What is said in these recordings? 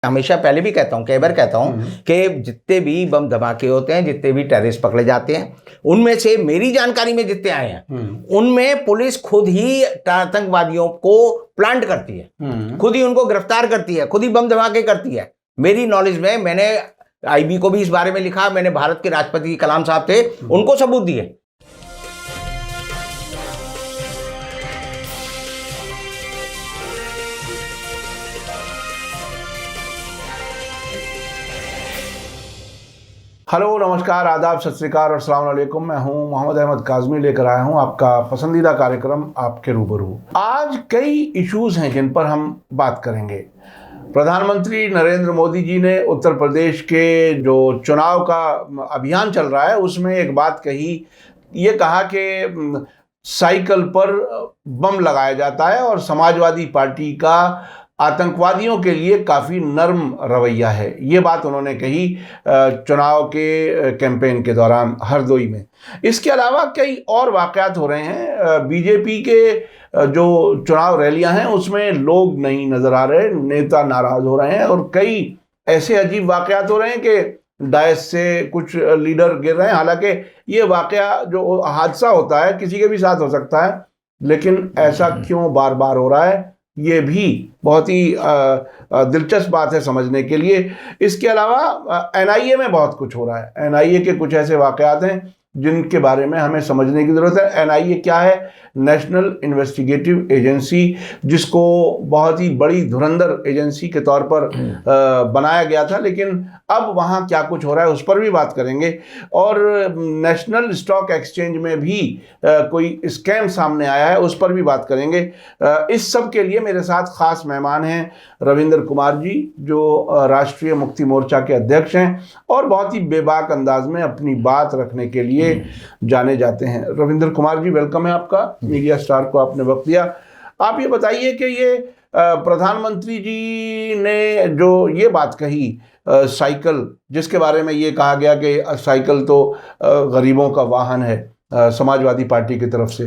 हमेशा पहले भी कहता हूँ, कई बार कहता हूँ कि जितने भी बम धमाके होते हैं, जितने भी टेररिस्ट पकड़े जाते हैं, उनमें से मेरी जानकारी में जितने आए हैं उनमें पुलिस खुद ही आतंकवादियों को प्लांट करती है, खुद ही उनको गिरफ्तार करती है, खुद ही बम धमाके करती है। मेरी नॉलेज में, मैंने आईबी को भी इस बारे में लिखा, मैंने भारत के राष्ट्रपति कलाम साहब थे उनको सबूत दिए। हेलो, नमस्कार, आदाब, सत श्री अकाल और अस्सलाम वालेकुम। मैं हूं मोहम्मद अहमद काज़मी, लेकर आया हूं आपका पसंदीदा कार्यक्रम आपके रूबरू। आज कई इश्यूज हैं जिन पर हम बात करेंगे। प्रधानमंत्री नरेंद्र मोदी जी ने उत्तर प्रदेश के जो चुनाव का अभियान चल रहा है उसमें एक बात कही, ये कहा कि साइकिल पर बम लगाया जाता है और समाजवादी पार्टी का आतंकवादियों के लिए काफ़ी नरम रवैया है। ये बात उन्होंने कही चुनाव के कैंपेन के दौरान हरदोई में। इसके अलावा कई और वाक़यात हो रहे हैं। बीजेपी के जो चुनाव रैलियां हैं उसमें लोग नहीं नज़र आ रहे, नेता नाराज़ हो रहे हैं और कई ऐसे अजीब वाक़यात हो रहे हैं कि डायस से कुछ लीडर गिर रहे हैं। हालांकि ये वाक़या जो हादसा होता है किसी के भी साथ हो सकता है, लेकिन ऐसा क्यों बार बार हो रहा है ये भी बहुत ही दिलचस्प बात है समझने के लिए। इसके अलावा एनआईए में बहुत कुछ हो रहा है। एनआईए के कुछ ऐसे वाक़यात हैं जिनके बारे में हमें समझने की ज़रूरत है। एनआईए क्या है? नेशनल इन्वेस्टिगेटिव एजेंसी, जिसको बहुत ही बड़ी धुरंधर एजेंसी के तौर पर बनाया गया था, लेकिन अब वहाँ क्या कुछ हो रहा है उस पर भी बात करेंगे। और नेशनल स्टॉक एक्सचेंज में भी कोई स्कैम सामने आया है, उस पर भी बात करेंगे। इस सब के लिए मेरे साथ ख़ास मेहमान हैं रविंद्र कुमार जी, जो राष्ट्रीय मुक्ति मोर्चा के अध्यक्ष हैं और बहुत ही बेबाक अंदाज में अपनी बात रखने के लिए जाने जाते हैं। रविंद्र कुमार जी, वेलकम है आपका। मीडिया स्टार को आपने वक्त दिया। आप ये बताइए कि ये प्रधानमंत्री जी ने जो ये बात कही साइकिल, जिसके बारे में ये कहा गया कि साइकिल तो गरीबों का वाहन है समाजवादी पार्टी की तरफ से,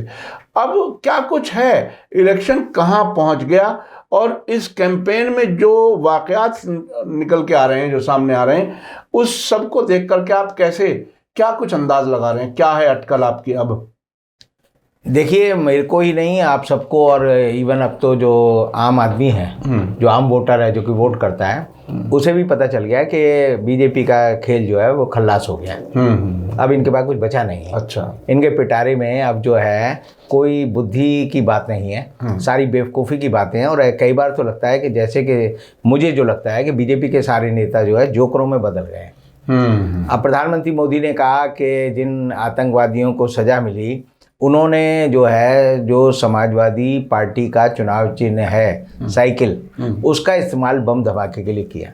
अब क्या कुछ है? इलेक्शन कहाँ पहुँच गया? और इस कैंपेन में जो वाक़यात निकल के आ रहे हैं, जो सामने आ रहे हैं, उस सब को देख करके आप कैसे, क्या कुछ अंदाज लगा रहे हैं? क्या है अटकल आपकी? अब देखिए, मेरे को ही नहीं, आप सबको, और इवन अब तो जो आम आदमी है, जो आम वोटर है, जो कि वोट करता है, उसे भी पता चल गया है कि बीजेपी का खेल जो है वो खल्लास हो गया है। अब इनके पास कुछ बचा नहीं है। अच्छा, इनके पिटारे में अब जो है कोई बुद्धि की बात नहीं है, सारी बेवकूफ़ी की बातें हैं। और कई बार तो लगता है कि जैसे कि मुझे जो लगता है कि बीजेपी के सारे नेता जो है जोकरों में बदल गए हैं। अब प्रधानमंत्री मोदी ने कहा कि जिन आतंकवादियों को सज़ा मिली, उन्होंने जो है, जो समाजवादी पार्टी का चुनाव चिन्ह है साइकिल, उसका इस्तेमाल बम धमाके के लिए किया।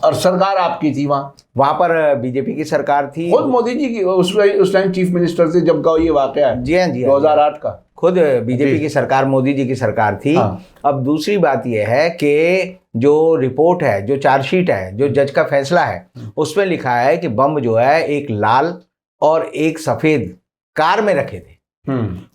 और सरकार आपकी थी वहाँ पर बीजेपी की सरकार थी, खुद मोदी जी की उस टाइम चीफ मिनिस्टर थे जब का ये वाकया है। जी हाँ, जी 2008 का खुद बीजेपी की सरकार, मोदी जी की सरकार थी। अब दूसरी बात यह है कि जो रिपोर्ट है, जो चार्जशीट है, जो जज का फैसला है, उसमें लिखा है कि बम जो है एक लाल और एक सफ़ेद कार में रखे थे।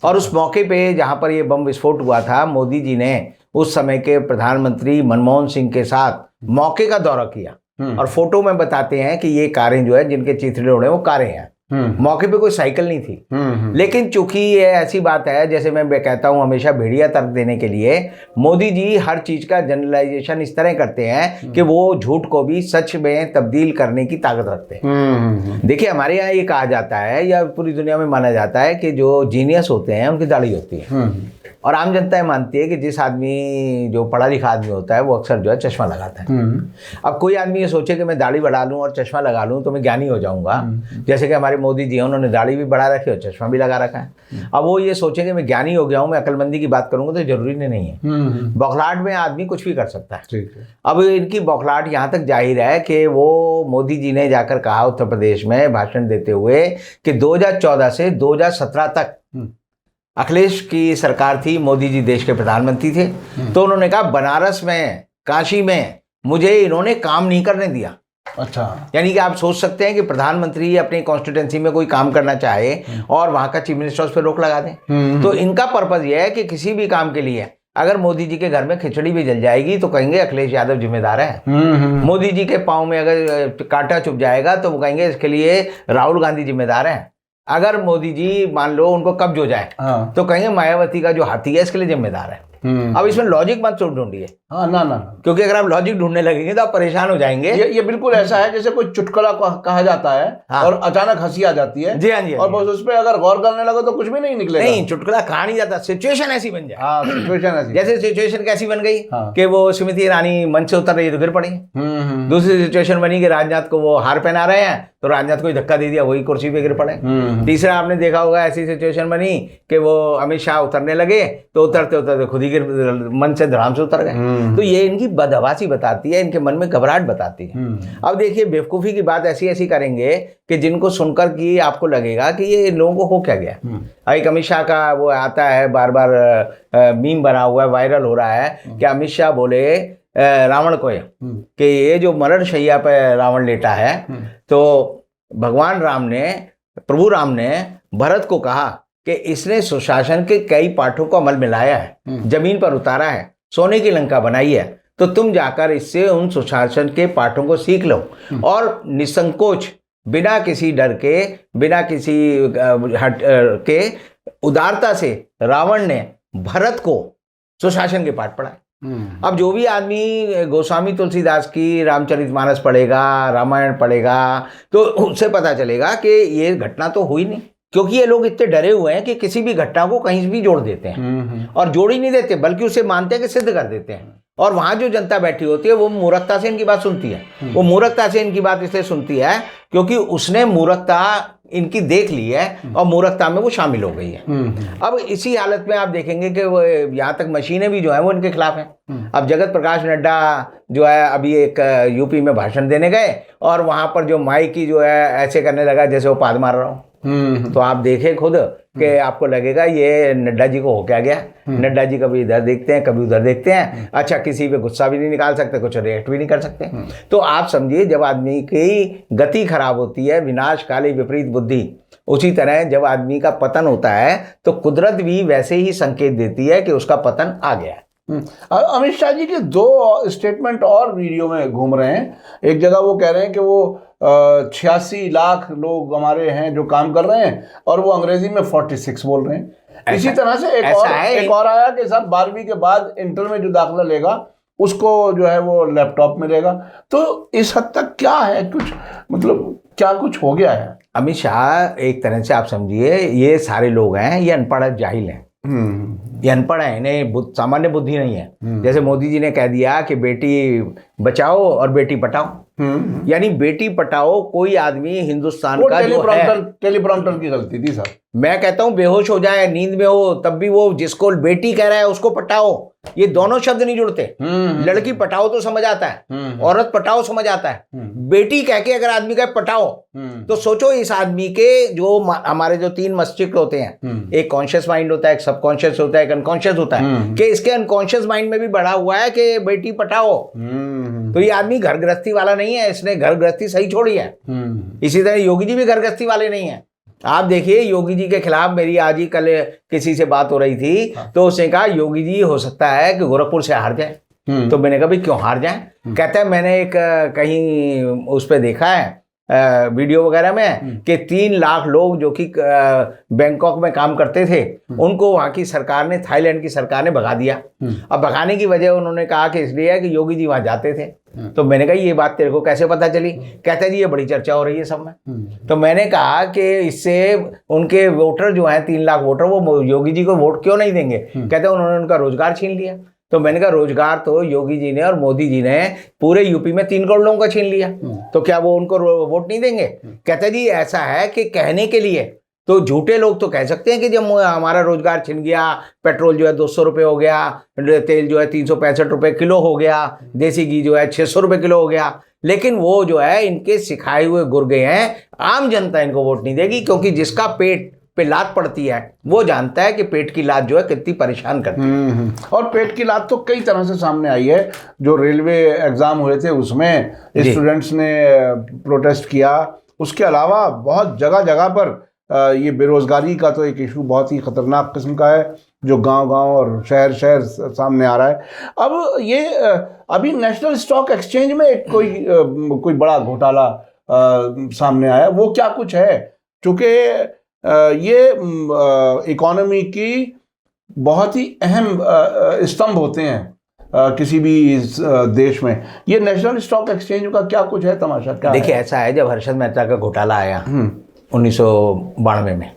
और उस मौके पे जहां पर ये बम विस्फोट हुआ था, मोदी जी ने उस समय के प्रधानमंत्री मनमोहन सिंह के साथ मौके का दौरा किया। और फोटो में बताते हैं कि ये कारें जो है, जिनके चिथड़े उड़े, वो कारें हैं। मौके पे कोई साइकिल नहीं थी। लेकिन चूंकि ये ऐसी बात है, जैसे मैं कहता हूँ हमेशा, भेड़िया तर्क देने के लिए मोदी जी हर चीज का जनरलाइजेशन इस तरह करते हैं कि वो झूठ को भी सच में तब्दील करने की ताकत रखते हैं। देखिए, हमारे यहाँ ये कहा जाता है, या पूरी दुनिया में माना जाता है, कि जो जीनियस होते हैं उनकी दाढ़ी होती है। और आम जनता ये मानती है कि जिस आदमी, जो पढ़ा लिखा आदमी होता है, वो अक्सर जो है चश्मा लगाता है। अब कोई आदमी ये सोचे कि मैं दाढ़ी बढ़ा लूँ और चश्मा लगा लूँ तो मैं ज्ञानी हो जाऊँगा, जैसे कि हमारे मोदी जी हैं, उन्होंने दाढ़ी भी बढ़ा रखी और चश्मा भी लगा रखा है। अब वो ये सोचे कि मैं ज्ञानी हो गया हूँ, मैं अक्लमंदी की बात करूँगा, तो जरूरी नहीं है। बौखलाहट में आदमी कुछ भी कर सकता है। अब इनकी बौखलाहट यहाँ तक जाहिर है कि वो मोदी जी ने जाकर कहा उत्तर प्रदेश में भाषण देते हुए कि 2014 से 2017 तक अखिलेश की सरकार थी, मोदी जी देश के प्रधानमंत्री थे, तो उन्होंने कहा बनारस में, काशी में मुझे इन्होंने काम नहीं करने दिया। अच्छा, यानी कि आप सोच सकते हैं कि प्रधानमंत्री अपनी कॉन्स्टिट्यूंसी में कोई काम करना चाहे और वहां का चीफ मिनिस्टर उस पर रोक लगा दें। तो इनका पर्पज यह है कि किसी भी काम के लिए अगर मोदी जी के घर में खिचड़ी भी जल जाएगी तो कहेंगे अखिलेश यादव जिम्मेदार है। मोदी जी के पाँव में अगर कांटा चुभ जाएगा तो वो कहेंगे इसके लिए राहुल गांधी जिम्मेदार है। अगर मोदी जी मान लो उनको कब्ज हो जाए तो कहेंगे मायावती का जो हाथी है इसके लिए जिम्मेदार है। अब इसमें लॉजिक मत ढूंढिए। हाँ ना ना, क्योंकि अगर आप लॉजिक ढूंढने लगेंगे तो आप परेशान हो जाएंगे। ये बिल्कुल ऐसा है जैसे कोई चुटकुला कहा जाता है हाँ। और अचानक हंसी आ जाती है। जी हाँ जी, और बस उस पर अगर गौर करने लगे तो कुछ भी नहीं निकलेगा। नहीं, चुटकुला कहा नहीं जाता, सिचुएशन ऐसी बन जाए। हाँ, सिचुएशन ऐसी। जैसे सिचुएशन कैसी बन गई हाँ। कि वो स्मृति ईरानी मंच से उतर रही है तो गिर पड़ी। दूसरी सिचुएशन बनी कि राजनाथ को वो हार पहना रहे हैं तो राजनाथ को धक्का दे दिया, वही कुर्सी पे गिर पड़े। तीसरा आपने देखा होगा ऐसी सिचुएशन बनी कि वो अमित शाह उतरने लगे तो उतरते उतरते खुद ही मंच से धड़ाम से उतर गए। तो ये इनकी बदहवासी बताती है, इनके मन में घबराहट बताती है। अब देखिए बेवकूफ़ी की बात ऐसी ऐसी करेंगे कि जिनको सुनकर कि आपको लगेगा कि ये लोगों को हो क्या गया। एक अमित शाह का वो आता है बार बार मीम बना हुआ है, वायरल हो रहा है कि अमित शाह बोले रावण को कि ये जो मरण शैया पे रावण लेटा है तो भगवान राम ने, प्रभु राम ने भरत को कहा कि इसने सुशासन के कई पाठों को अमल में लाया है, जमीन पर उतारा है, सोने की लंका बनाई है, तो तुम जाकर इससे उन सुशासन के पाठों को सीख लो। और निसंकोच बिना किसी डर के, बिना किसी हट के उदारता से रावण ने भरत को सुशासन के पाठ पढ़ाए। अब जो भी आदमी गोस्वामी तुलसीदास की रामचरितमानस पढ़ेगा, रामायण पढ़ेगा, तो उससे पता चलेगा कि ये घटना तो हुई नहीं। क्योंकि ये लोग इतने डरे हुए हैं कि किसी भी घटना को कहीं भी जोड़ देते हैं और जोड़ ही नहीं देते बल्कि उसे मानते हैं कि सिद्ध कर देते हैं। और वहां जो जनता बैठी होती है वो मूर्खता से इनकी बात सुनती है। वो मूर्खता से इनकी बात इसलिए सुनती है क्योंकि उसने मूर्खता इनकी देख ली है और मूर्खता में वो शामिल हो गई है। अब इसी हालत में आप देखेंगे कि वो यहाँ तक मशीनें भी जो है वो इनके खिलाफ हैं। अब जगत प्रकाश नड्डा जो है अभी एक यूपी में भाषण देने गए और वहां पर जो माइक की जो है ऐसे करने लगा जैसे वो पाद मार रहा हो। तो आप देखें खुद कि आपको लगेगा ये नड्डा जी को हो क्या गया। नड्डा जी कभी इधर देखते हैं कभी उधर देखते हैं। अच्छा, किसी पे गुस्सा भी नहीं निकाल सकते, कुछ रिएक्ट भी नहीं कर सकते। तो आप समझिए जब आदमी की गति खराब होती है, विनाश काले विपरीत बुद्धि, उसी तरह जब आदमी का पतन होता है तो कुदरत भी वैसे ही संकेत देती है कि उसका पतन आ गया है। अमित शाह जी के दो स्टेटमेंट और वीडियो में घूम रहे हैं। एक जगह वो कह रहे हैं कि वो 86 लाख लोग हमारे हैं जो काम कर रहे हैं और वो अंग्रेजी में 46 बोल रहे हैं। इसी तरह से एक और आया कि सब 12वीं के बाद इंटर में जो दाखिला लेगा उसको जो है वो लैपटॉप मिलेगा। तो इस हद तक क्या है, कुछ मतलब क्या कुछ हो गया है। अमित शाह एक तरह से आप समझिए ये सारे लोग हैं, ये अनपढ़ जाहिल हैं। ये अनपढ़ है, इन्हें सामान्य बुद्धि नहीं है। जैसे मोदी जी ने कह दिया कि बेटी बचाओ और बेटी पढ़ाओ, यानी बेटी पढ़ाओ कोई आदमी हिंदुस्तान का टेलीप्रॉम्प्टर की गलती थी सर। मैं कहता हूं बेहोश हो जाए, नींद में हो, तब भी वो जिसको बेटी कह रहा है उसको पटाओ, ये दोनों शब्द नहीं जुड़ते। लड़की पटाओ तो समझ आता है, औरत पटाओ समझ आता है, बेटी कह के अगर आदमी कहे पटाओ तो सोचो इस आदमी के जो हमारे जो 3 मस्तिष्क होते हैं, एक कॉन्शियस माइंड होता है, एक सबकॉन्शियस होता है, एक अनकॉन्शियस होता है, कि इसके अनकॉन्शियस माइंड में भी बढ़ा हुआ है कि बेटी पटाओ। तो ये आदमी घर गृहस्थी वाला नहीं है, इसने घर गृहस्थी सही छोड़ी है। इसी तरह योगी जी भी घर गृहस्थी वाले नहीं है। आप देखिए योगी जी के खिलाफ मेरी आज ही कल किसी से बात हो रही थी, तो उसने कहा योगी जी हो सकता है कि गोरखपुर से हार जाए। तो मैंने कहा भाई क्यों हार जाए। कहता है मैंने एक कहीं उस पर देखा है वीडियो वगैरह में कि 3 लाख लोग जो कि बैंकॉक में काम करते थे उनको वहाँ की सरकार ने, थाईलैंड की सरकार ने भगा दिया। अब भगाने की वजह उन्होंने कहा कि इसलिए है कि योगी जी वहाँ जाते थे। तो मैंने कहा ये बात तेरे को कैसे पता चली। कहता है जी ये बड़ी चर्चा हो रही है सब में। तो मैंने कहा कि इससे उनके वोटर जो हैं 3 लाख वोटर वो योगी जी को वोट क्यों नहीं देंगे। कहते हैं उन्होंने उनका रोजगार छीन लिया। तो मैंने कहा रोजगार तो योगी जी ने और मोदी जी ने पूरे यूपी में 3 करोड़ लोगों का छीन लिया, तो क्या वो उनको वोट नहीं देंगे। कहते जी ऐसा है कि कहने के लिए तो झूठे लोग तो कह सकते हैं कि जब हमारा रोजगार छिन गया, पेट्रोल जो है 200 रुपये हो गया, तेल जो है 365 रुपये किलो हो गया, देसी घी जो है 600 रुपये किलो हो गया, लेकिन वो जो है इनके सिखाए हुए गुर्गे हैं। आम जनता इनको वोट नहीं देगी क्योंकि जिसका पेट पे लात पड़ती है वो जानता है कि पेट की लात जो है कितनी परेशान करती है। और पेट की लात तो कई तरह से सामने आई है। जो रेलवे एग्जाम हुए थे उसमें स्टूडेंट्स ने प्रोटेस्ट किया, उसके अलावा बहुत जगह जगह पर ये बेरोजगारी का तो एक इशू बहुत ही खतरनाक किस्म का है। जो गांव-गांव और शहर-शहर सामने आ रहा है। अब ये अभी नेशनल स्टॉक एक्सचेंज में एक कोई बड़ा घोटाला सामने आया, वो क्या कुछ है? चूँकि ये इकोनॉमी की बहुत ही अहम स्तंभ होते हैं किसी भी देश में। ये नेशनल स्टॉक एक्सचेंज का क्या कुछ है तमाशा, क्या देखिए है? ऐसा है, जब हर्षद मेहता का घोटाला आया 1992 में,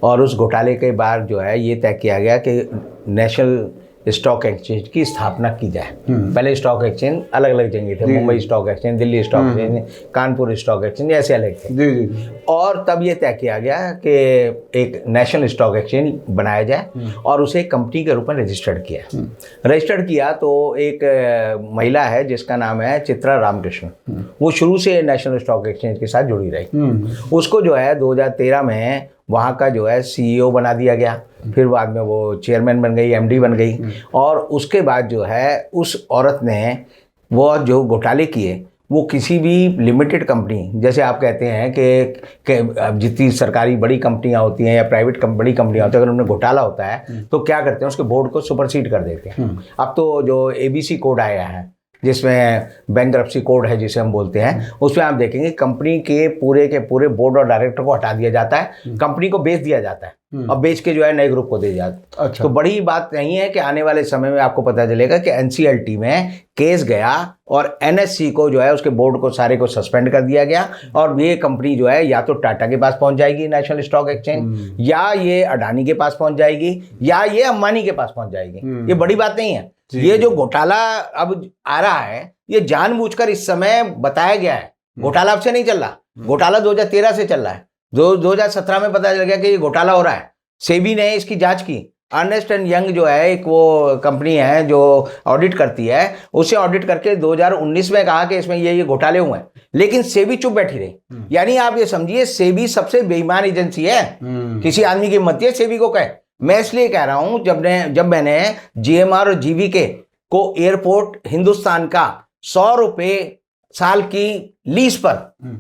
और उस घोटाले के बाद जो है ये तय किया गया कि नेशनल स्टॉक एक्सचेंज की स्थापना की जाए। पहले स्टॉक एक्सचेंज अलग अलग जगह थे, Mumbai stock exchange, Delhi stock exchange, Kanpur stock exchange, ऐसे अलग थे। जी जी। और तब ये तय किया गया कि एक नेशनल स्टॉक एक्सचेंज बनाया जाए और उसे कंपनी के रूप में रजिस्टर्ड किया। तो एक महिला है जिसका नाम है चित्रा रामकृष्ण, वो शुरू से नेशनल स्टॉक एक्सचेंज के साथ जुड़ी रही। उसको जो है 2013 में वहाँ का जो है CEO बना दिया गया, फिर बाद में वो चेयरमैन बन गई, MD बन गई। और उसके बाद जो है उस औरत ने वो जो घोटाले किए, वो किसी भी लिमिटेड कंपनी, जैसे आप कहते हैं कि जितनी सरकारी बड़ी कंपनियां होती हैं या प्राइवेट बड़ी कंपनियां होती हैं, अगर उनमें घोटाला होता है तो क्या करते हैं, उसके बोर्ड को सुपरसीड कर देते हैं। अब तो जो ABC कोड आया है, जिसमें बैंकरप्सी कोड है जिसे हम बोलते हैं, उसमें आप देखेंगे कंपनी के पूरे बोर्ड और डायरेक्टर को हटा दिया जाता है, कंपनी को बेच दिया जाता है और बेच के जो है नए ग्रुप को दे जाता है। अच्छा। तो बड़ी बात नहीं है कि आने वाले समय में आपको पता चलेगा कि NCLT में केस गया और NSE को जो है उसके बोर्ड को सारे को सस्पेंड कर दिया गया, और ये कंपनी जो है या तो टाटा के पास पहुंच जाएगी नेशनल स्टॉक एक्सचेंज, या ये अडानी के पास पहुंच जाएगी, या ये अंबानी के पास पहुंच जाएगी। ये बड़ी बात नहीं है। ये जो घोटाला अब आ रहा है, ये जानबूझकर इस समय बताया गया है। घोटाला अब से नहीं चल रहा, घोटाला 2013 से चल रहा है। 2017 में पता चल गया कि ये घोटाला हो रहा है। सेबी ने इसकी जांच की। अर्नेस्ट एंड यंग जो है एक वो कंपनी है जो ऑडिट करती है, उसे ऑडिट करके 2019 में कहा कि इसमें ये घोटाले हुए हैं, लेकिन सेबी चुप बैठी रही। यानी आप ये समझिए सेबी सबसे बेईमान एजेंसी है, किसी आदमी की हिम्मत है सेबी को कहे। मैं इसलिए कह रहा हूं, जब मैंने GMR और GVK को एयरपोर्ट हिंदुस्तान का 100 रुपए साल की लीज पर,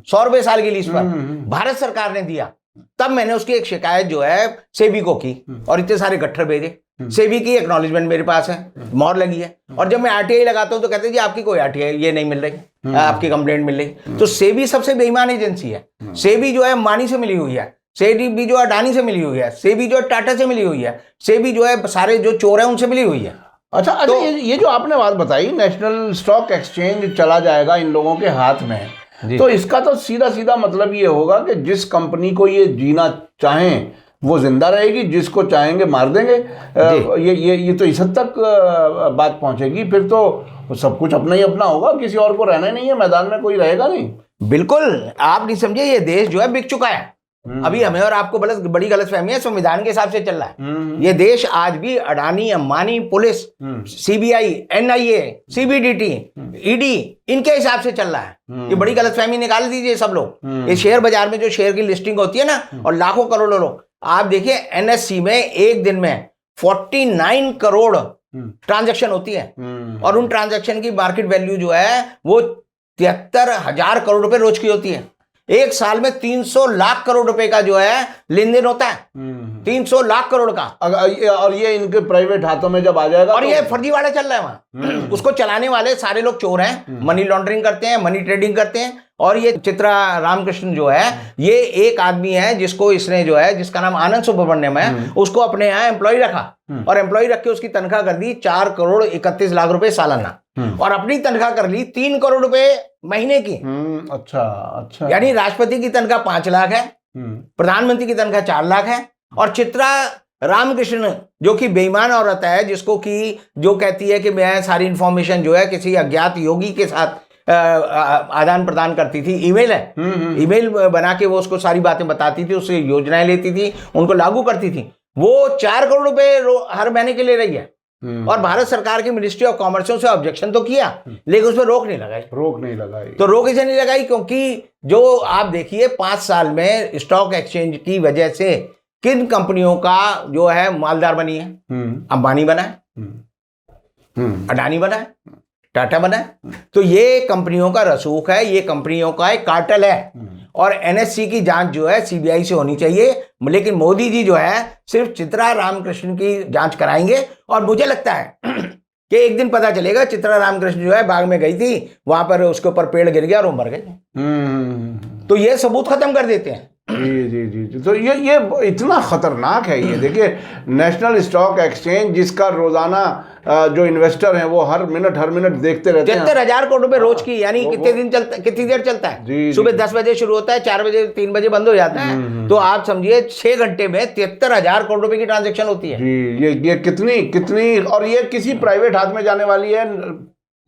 100 रुपए साल की लीज पर भारत सरकार ने दिया, तब मैंने उसकी एक शिकायत जो है सेबी को की और इतने सारे गट्ठर भेजे। सेबी की एक्नॉलेजमेंट मेरे पास है, मोहर लगी है। और जब मैं RTI लगाता हूं तो कहते हैं जी आपकी कोई RTI ये नहीं मिल रही, आपकी कंप्लेंट मिल रही। तो सेबी सबसे बेईमान एजेंसी है। सेबी जो है अंबानी से मिली हुई है, सेबी जो अडानी से मिली हुई है, सेबी जो टाटा से मिली हुई है, सेबी जो है सारे जो चोर हैं उनसे मिली हुई है। अच्छा, तो ये जो आपने बात बताई, नेशनल स्टॉक एक्सचेंज चला जाएगा इन लोगों के हाथ में, तो इसका तो सीधा सीधा मतलब ये होगा कि जिस कंपनी को ये जीना चाहें वो जिंदा रहेगी, जिसको चाहेंगे मार देंगे। ये तो इस हद तक बात पहुंचेगी। फिर तो सब कुछ अपना ही अपना होगा, किसी और को रहना ही नहीं है, मैदान में कोई रहेगा नहीं। बिल्कुल, आप नहीं समझे, ये देश जो है बिक चुका है। अभी हमें और आपको बड़ी गलतफहमी है, संविधान के हिसाब से चल रहा है ये देश। आज भी Adani, Ambani, police, CBI, NIA, CBDT, ED इनके हिसाब से चल रहा है। ये बड़ी गलतफहमी निकाल दीजिए सब लोग। ये शेयर बाजार में जो शेयर की लिस्टिंग होती है ना, और लाखों करोड़ों लोग, आप देखिए NSE में एक दिन में 49 करोड़ ट्रांजैक्शन होती है, और उन ट्रांजैक्शन की मार्केट वैल्यू जो है वो 73,000 करोड़ रुपए रोज की होती है। एक साल में 300 लाख करोड़ रुपए का जो है लेन देन होता है, 300 लाख करोड़ का। और ये इनके प्राइवेट हाथों में जब आ जाएगा, और ये फर्जीवाड़ा चल रहा है वहां। उसको चलाने वाले सारे लोग चोर हैं, मनी लॉन्ड्रिंग करते हैं, मनी ट्रेडिंग करते हैं। और ये चित्रा रामकृष्ण जो है, ये एक आदमी है जिसको इसने जो है, जिसका नाम आनंद सुब्रमण्यम है, उसको अपने यहाँ एम्प्लॉय रखा, और एम्प्लॉय रख के उसकी तनख्वाह कर दी 4 करोड़ 31 लाख रुपए सालाना, और अपनी तनख्वाह कर ली 3 करोड़ रुपए महीने की। अच्छा। यानी राष्ट्रपति की तनख्वाह 5 लाख है, प्रधानमंत्री की तनख्वाह 4 लाख है, और चित्रा रामकृष्ण जो कि बेईमान औरत है, जिसको कि जो कहती है कि मैं सारी इंफॉर्मेशन जो है किसी अज्ञात योगी के साथ आदान प्रदान करती थी। ईमेल है, ईमेल बना के वो उसको सारी बातें बताती थी, उससे योजनाएं लेती थी, उनको लागू करती थी। वो 4 करोड़ रुपए हर महीने के ले रही है, और भारत सरकार की मिनिस्ट्री ऑफ कॉमर्स से ऑब्जेक्शन तो किया, लेकिन उसमें रोक नहीं लगाई। तो रोक इसलिए नहीं लगाई क्योंकि जो आप देखिए 5 साल में स्टॉक एक्सचेंज की वजह से किन कंपनियों का जो है मालदार बनी है। अंबानी बना है, अडानी बना है, टाटा बना है। तो ये कंपनियों का रसूख है, ये कंपनियों का एक कार्टेल है, और एनएससी की जांच जो है सीबीआई से होनी चाहिए, लेकिन मोदी जी जो है सिर्फ चित्रा रामकृष्ण की जांच कराएंगे। और मुझे लगता है कि एक दिन पता चलेगा चित्रा रामकृष्ण जो है बाग में गई थी, वहां पर उसके ऊपर पेड़ गिर गया और वो मर गए। तो ये सबूत खत्म कर देते हैं। जी जी जी जी। तो ये इतना खतरनाक है। ये देखिए, नेशनल स्टॉक एक्सचेंज जिसका रोजाना जो इन्वेस्टर हैं वो हर मिनट देखते रहते हैं। 73,000 करोड़ रुपए रोज की, यानी कितने दिन चलता, कितनी देर चलता है? सुबह 10 बजे शुरू होता है, 4 बजे 3 बजे बंद हो जाता है। तो आप समझिए 6 घंटे में 73,000 करोड़ रुपए की ट्रांजेक्शन होती है। जी, ये कितनी और ये किसी प्राइवेट हाथ में जाने वाली है,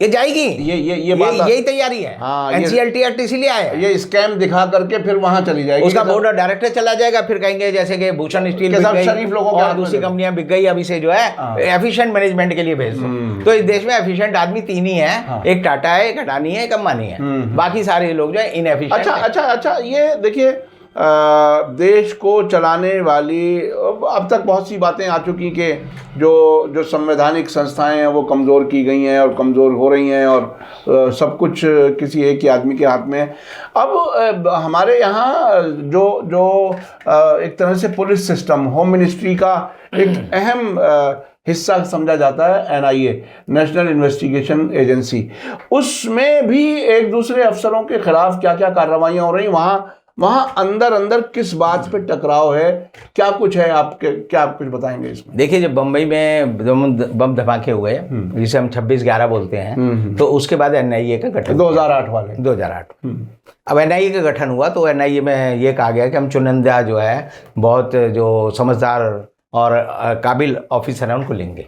ये जाएगी, यही तैयारी है। हाँ, एनसीएलटी एक्ट इसीलिए आया है। ये स्कैम दिखा करके फिर वहां चली जाएगी, उसका बोर्ड ऑफ डायरेक्टर चला जाएगा, फिर कहेंगे जैसे कि भूषण स्टील बिक गई, शरीफ लोगों और दूसरी कंपनियां बिक गई, अभी से जो है एफिशिएंट मैनेजमेंट के लिए भेज दो। तो इस देश में एफिशिएंट आदमी 3 ही है, एक टाटा है, एक अडानी है, एक अंबानी है, बाकी सारे लोग जो है इनएफिशिएंट। अच्छा, ये देखिए, देश को चलाने वाली अब तक बहुत सी बातें आ चुकी कि जो संवैधानिक संस्थाएं हैं वो कमज़ोर की गई हैं और कमज़ोर हो रही हैं, और सब कुछ किसी एक ही आदमी के हाथ में है। अब हमारे यहाँ जो एक तरह से पुलिस सिस्टम, होम मिनिस्ट्री का एक अहम हिस्सा समझा जाता है एनआईए, नेशनल इन्वेस्टिगेशन एजेंसी, उसमें भी एक दूसरे अफसरों के खिलाफ क्या क्या कार्रवाइयाँ हो रही, वहाँ अंदर किस बात पे टकराव है, क्या कुछ है, क्या आप कुछ बताएंगे इसमें? देखिए, जब बम्बई में बम धमाके हुए, जिसे हम 26/11 बोलते हैं, तो उसके बाद एनआईए का गठन, 2008 वाले, 2008। अब एनआईए का गठन हुआ तो एनआईए में ये कहा गया कि हम चुनिंदा जो है बहुत जो समझदार और काबिल ऑफिसर हैं उनको लेंगे।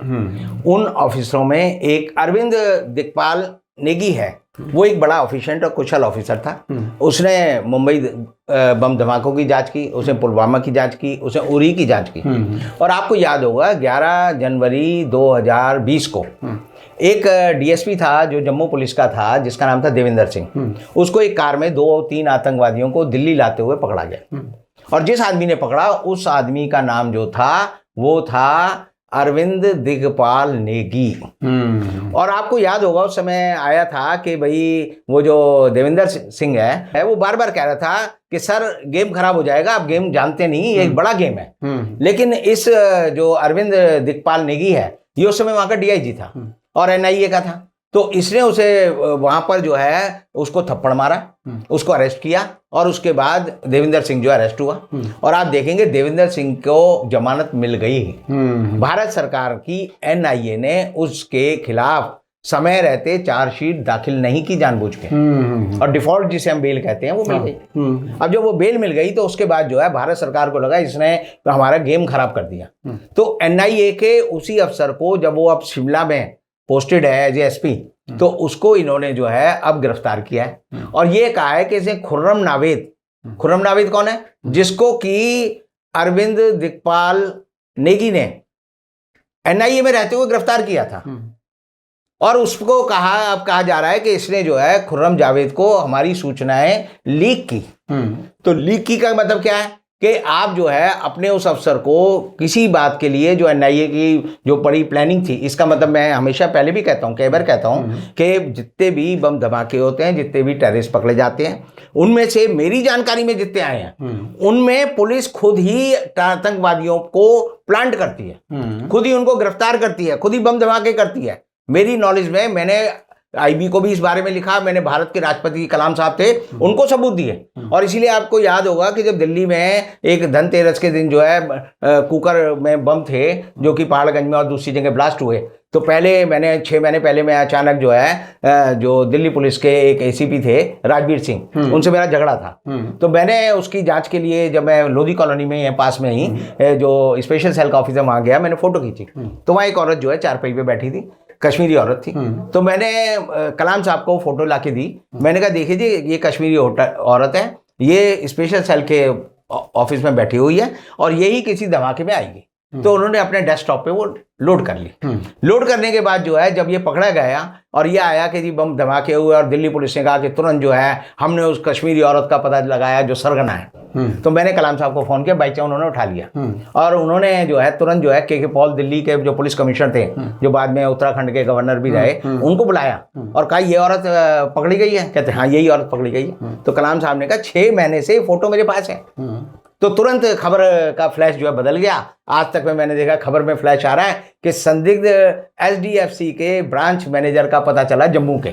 उन ऑफिसरों में एक अरविंद दिक्पाल नेगी है, वो एक बड़ा ऑफिशिएंट और कुशल ऑफिसर था। उसने मुंबई बम धमाकों की जांच की, उसने पुलवामा की जांच की, उसने उरी की जांच की। और आपको याद होगा 11 जनवरी 2020 को एक डीएसपी था जो जम्मू पुलिस का था, जिसका नाम था देविंदर सिंह। उसको एक कार में 2-3 आतंकवादियों को दिल्ली लाते हुए पकड़ा गया, और जिस आदमी ने पकड़ा उस आदमी का नाम जो था वो था अरविंद दिगपाल नेगी। और आपको याद होगा उस समय आया था कि भाई वो जो देविंदर सिंह है वो बार बार कह रहा था कि सर गेम खराब हो जाएगा, आप गेम जानते नहीं, ये एक बड़ा गेम है। लेकिन इस जो अरविंद दिगपाल नेगी है, ये उस समय वहां का डीआईजी था और एनआईए का था। तो इसने उसे वहां पर जो है उसको थप्पड़ मारा, उसको अरेस्ट किया, और उसके बाद देविंदर सिंह जो अरेस्ट हुआ। और आप देखेंगे देविंदर सिंह को जमानत मिल गई। भारत सरकार की एनआईए ने उसके खिलाफ समय रहते चार्जशीट दाखिल नहीं की जानबूझ के, और डिफॉल्ट जिसे हम बेल कहते हैं वो मिल गई। अब जब वो बेल मिल गई तो उसके बाद जो है भारत सरकार को लगा इसने हमारा गेम खराब कर दिया। तो एनआईए के उसी अफसर को, जब वो अब शिमला में पोस्टेड है एज एसपी, तो उसको इन्होंने जो है अब गिरफ्तार किया है। और ये कहा है कि इसे खुर्रम नावेद कौन है? जिसको कि अरविंद दिगपाल नेगी ने एनआईए में रहते हुए गिरफ्तार किया था। और उसको अब कहा जा रहा है कि इसने जो है खुर्रम जावेद को हमारी सूचनाएं लीक की। तो लीक की का मतलब क्या है कि आप जो है अपने उस अफसर को किसी बात के लिए, जो एनआईए की जो बड़ी प्लानिंग थी, इसका मतलब मैं हमेशा पहले भी कहता हूं, कई बार कहता हूं कि जितने भी बम धमाके होते हैं, जितने भी टेररिस्ट पकड़े जाते हैं, उनमें से मेरी जानकारी में जितने आए हैं उनमें पुलिस खुद ही आतंकवादियों को प्लांट करती है, खुद ही उनको गिरफ्तार करती है, खुद ही बम धमाके करती है। मेरी नॉलेज में, मैंने आईबी को भी इस बारे में लिखा, मैंने भारत के राष्ट्रपति कलाम साहब थे उनको सबूत दिए। और इसीलिए आपको याद होगा कि जब दिल्ली में एक धनतेरस के दिन जो है कुकर में बम थे जो कि पहाड़गंज में और दूसरी जगह ब्लास्ट हुए, तो पहले मैंने 6 महीने पहले मैं अचानक जो है जो दिल्ली पुलिस के एक एसीपी थे राजवीर सिंह, उनसे मेरा झगड़ा था। तो मैंने उसकी जांच के लिए, जब मैं लोधी कॉलोनी में पास में ही जो स्पेशल सेल का ऑफिसर वहां गया, मैंने फोटो खींची। तो वहां एक औरत जो है चारपाई पे बैठी थी, कश्मीरी औरत थी। तो मैंने कलाम साहब को फोटो लाके दी। मैंने कहा देखिए जी, ये कश्मीरी औरत है, ये स्पेशल सेल के ऑफिस में बैठी हुई है और यही किसी धमाके में आएगी। तो उन्होंने अपने डेस्कटॉप पे वो लोड कर ली। लोड करने के बाद जो है जब ये पकड़ा गया और ये आया कि जी बम धमाके हुए, और दिल्ली पुलिस ने कहा कि तुरंत जो है हमने उस कश्मीरी औरत का पता लगाया जो सरगना है। तो मैंने कलाम साहब को फोन किया, बाई चांस उन्होंने उठा लिया और उन्होंने जो है तुरंत जो है के पॉल दिल्ली के जो पुलिस कमिश्नर थे, जो बाद में उत्तराखंड के गवर्नर भी रहे, उनको बुलाया और कहा ये औरत पकड़ी गई है। कहते हाँ यही औरत पकड़ी गई है। तो कलाम साहब ने कहा 6 महीने से फोटो मेरे पास है। तो तुरंत खबर का फ्लैश जो है बदल गया। आज तक में मैंने देखा खबर में फ्लैश आ रहा है कि संदिग्ध एचडीएफसी के ब्रांच मैनेजर का पता चला जम्मू के।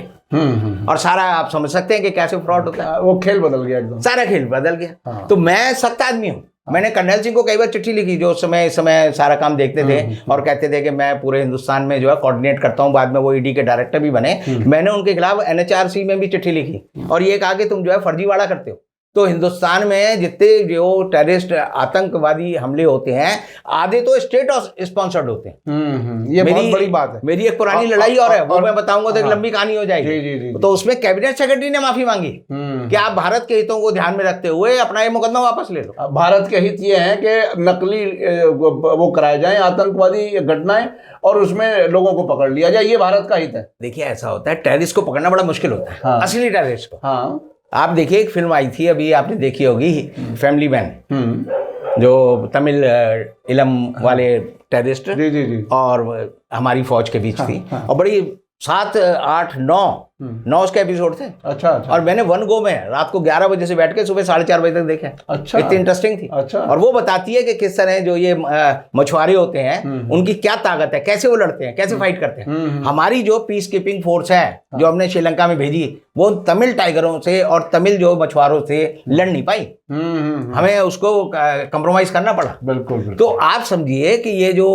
और सारा आप समझ सकते हैं कि कैसे फ्रॉड होता है। वो खेल बदल गया एकदम, सारा खेल बदल गया। हाँ। तो मैं सख्त आदमी हूँ। मैंने कर्नल सिंह को कई बार चिट्ठी लिखी, जो समय सारा काम देखते थे और कहते थे कि मैं पूरे हिंदुस्तान में जो है कोऑर्डिनेट करता हूँ। बाद में वो ईडी के डायरेक्टर भी बने। मैंने उनके खिलाफ एनएचआरसी में भी चिट्ठी लिखी और ये कहा कि तुम जो है फर्जीवाड़ा करते हो। तो हिंदुस्तान में जितने जो टेररिस्ट आतंकवादी हमले होते हैं आधे तो स्टेट स्पॉन्सर्ड होते हैं। ये बहुत बड़ी बात है। मेरी एक पुरानी लड़ाई और है, वो मैं बताऊंगा तो एक लंबी कहानी हो जाएगी। जी। तो उसमें कैबिनेट सेक्रेटरी ने माफी मांगी कि आप भारत के हितों को ध्यान में रखते हुए अपना ये मुकदमा वापस ले लो। भारत के हित ये हैं कि नकली वो कराए जाएं आतंकवादी घटनाएं और उसमें लोगों को पकड़ लिया जाए, ये भारत का हित है। देखिए ऐसा होता है, टेररिस्ट को पकड़ना बड़ा मुश्किल होता है। हाँ। असली टेररिस्ट को। हाँ। आप देखिए एक फिल्म आई थी अभी, आपने देखी होगी, फैमिली मैन, जो तमिल इलम वाले टेररिस्ट जी। और हमारी फौज के बीच थी। और बड़ी 7, 8, 9 उसके एपिसोड थे। अच्छा। और मैंने वन गो में रात को 11 बजे से बैठ के सुबह 4:30 बजे तक देखे। अच्छा। इतनी इंटरेस्टिंग थी। अच्छा। और वो बताती है कि किस तरह जो ये मछुआरे होते हैं उनकी क्या ताकत है, कैसे वो लड़ते हैं, कैसे फाइट करते हैं। हमारी जो पीस कीपिंग फोर्स है जो हमने श्रीलंका में भेजी, वो तमिल टाइगरों से और तमिल जो मछुआरों से लड़ नहीं पाई। हमें उसको कंप्रोमाइज करना पड़ा। बिल्कुल। तो आप समझिए कि ये जो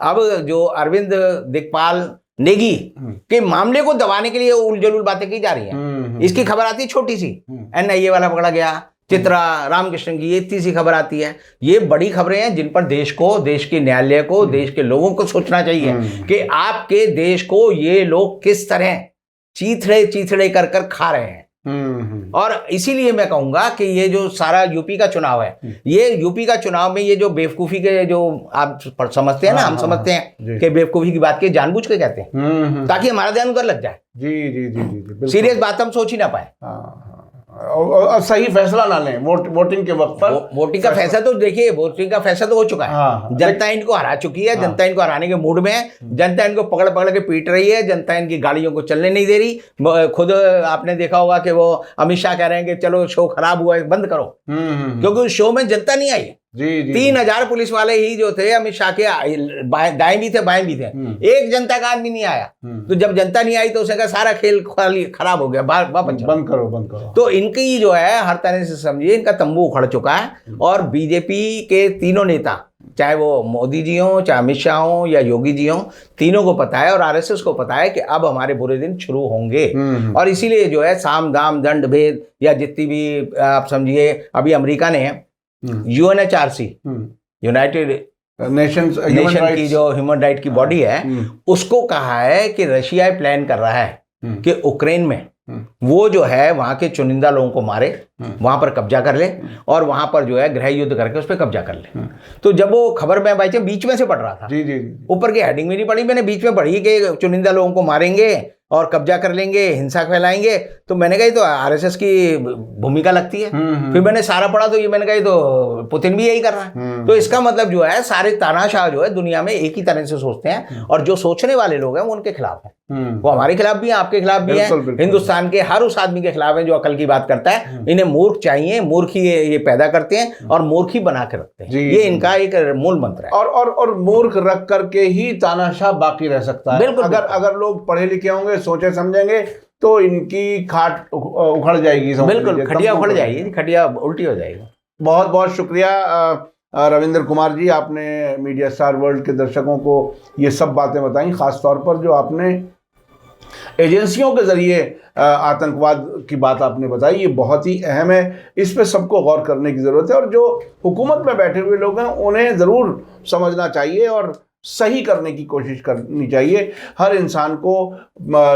अब जो अरविंद दिग्पाल नेगी के मामले को दबाने के लिए उलझुल बातें की जा रही हैं। इसकी खबर आती है छोटी सी, एनआईए वाला पकड़ा गया, चित्रा रामकृष्णन की, ये इतनी सी खबर आती है। ये बड़ी खबरें हैं जिन पर देश को, देश के न्यायालय को, देश के लोगों को सोचना चाहिए कि आपके देश को ये लोग किस तरह चीथड़े कर कर खा रहे हैं। और इसीलिए मैं कहूंगा कि ये जो सारा यूपी का चुनाव है, ये यूपी का चुनाव में ये जो बेवकूफी के जो आप समझते हैं ना, हम समझते हैं कि बेवकूफी की बात की जानबूझ के कहते हैं ताकि हमारा ध्यान उधर लग जाए। जी। सीरियस बात हम सोच ही ना पाए और सही फैसला ना लें वोटिंग के वक्त पर। वोटिंग का फैसला तो देखिए, वोटिंग का फैसला तो हो चुका है। जनता इनको हरा चुकी है। जनता इनको हराने के मूड में है। जनता इनको पकड़ पकड़ के पीट रही है। जनता इनकी गाड़ियों को चलने नहीं दे रही। खुद आपने देखा होगा कि वो अमित शाह कह रहे हैं कि चलो शो खराब हुआ है, बंद करो, क्योंकि उस शो में जनता नहीं आई। जी। 3000 पुलिस वाले ही जो थे अमित शाह के, दाएं भी थे बाएं भी थे, एक जनता का आदमी नहीं आया। तो जब जनता नहीं आई तो उसने कहा सारा खेल खराब हो गया, वापस बंद करो। तो इनकी जो है हर तरह से समझिए इनका तंबू उखड़ चुका है। और बीजेपी के तीनों नेता, चाहे वो मोदी जी हों, चाहे अमित शाह हों या योगी जी हों, तीनों को पता है और आरएसएस को पता है कि अब हमारे बुरे दिन शुरू होंगे। और इसीलिए जो है साम दाम दंड भेद या जितनी भी आप समझिए, अभी अमेरिका ने यूएनएचआरसी, यूनाइटेड नेशन की जो ह्यूमन राइट की बॉडी है, उसको कहा है कि रशिया प्लान कर रहा है कि यूक्रेन में वो जो है वहां के चुनिंदा लोगों को मारे, वहां पर कब्जा कर ले और वहां पर जो है गृह युद्ध करके उस पर कब्जा कर ले। तो जब वो खबर मैं भाई बीच में से पढ़ रहा था, जी। ऊपर की हेडिंग में नहीं पढ़ी, मैंने बीच में पढ़ी कि चुनिंदा लोगों को मारेंगे और कब्जा कर लेंगे, हिंसा फैलाएंगे। तो मैंने कहा तो आरएसएस की भूमिका लगती है। फिर मैंने सारा पढ़ा तो ये मैंने कहा तो पुतिन भी यही कर रहा है। तो इसका मतलब जो है सारे तानाशाह जो है दुनिया में एक ही तरह से सोचते हैं और जो सोचने वाले लोग हैं वो उनके खिलाफ है। वो हमारे खिलाफ भी है, आपके खिलाफ भी है, हिंदुस्तान के हर उस आदमी के खिलाफ है जो अकल की बात करता है। इन्हें मूर्ख चाहिए, मूर्ख ही ये पैदा करते हैं और मूर्ख ही बना के रखते हैं। ये इनका एक मूल मंत्र है। और मूर्ख रख करके ही तानाशाह बाकी रह सकता है। अगर लोग पढ़े लिखे होंगे, सोचे समझेंगे, तो इनकी खाट उखड़ जाएगी। बिल्कुल, खटिया उखड़ जाएगी, खटिया उल्टी हो जाएगी। बहुत बहुत शुक्रिया रविंद्र कुमार जी, आपने मीडिया स्टार वर्ल्ड के दर्शकों को ये सब बातें बताई, खास तौर पर जो आपने एजेंसियों के जरिए आतंकवाद की बात आपने बताई, ये बहुत ही अहम है। इस पे सबको गौर करने की ज़रूरत है और जो हुकूमत में बैठे हुए लोग हैं उन्हें ज़रूर समझना चाहिए और सही करने की कोशिश करनी चाहिए। हर इंसान को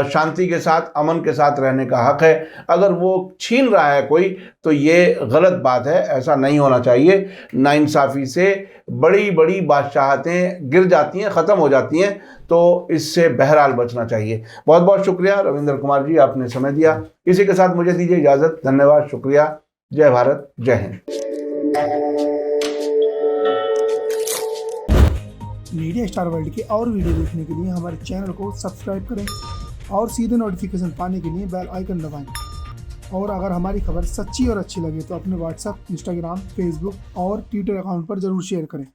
शांति के साथ, अमन के साथ रहने का हक है। अगर वो छीन रहा है कोई तो ये गलत बात है, ऐसा नहीं होना चाहिए। नाइंसाफ़ी से बड़ी बड़ी बादशाहतें गिर जाती हैं, ख़त्म हो जाती हैं, तो इससे बहरहाल बचना चाहिए। बहुत बहुत शुक्रिया रविंद्र कुमार जी, आपने समय दिया। इसी के साथ मुझे दीजिए इजाज़त। धन्यवाद, शुक्रिया। जय भारत, जय हिंद। मीडिया स्टार वर्ल्ड के और वीडियो देखने के लिए हमारे चैनल को सब्सक्राइब करें और सीधे नोटिफिकेशन पाने के लिए बेल आइकन दबाएं। और अगर हमारी खबर सच्ची और अच्छी लगे तो अपने व्हाट्सएप, इंस्टाग्राम, फेसबुक और ट्विटर अकाउंट पर जरूर शेयर करें।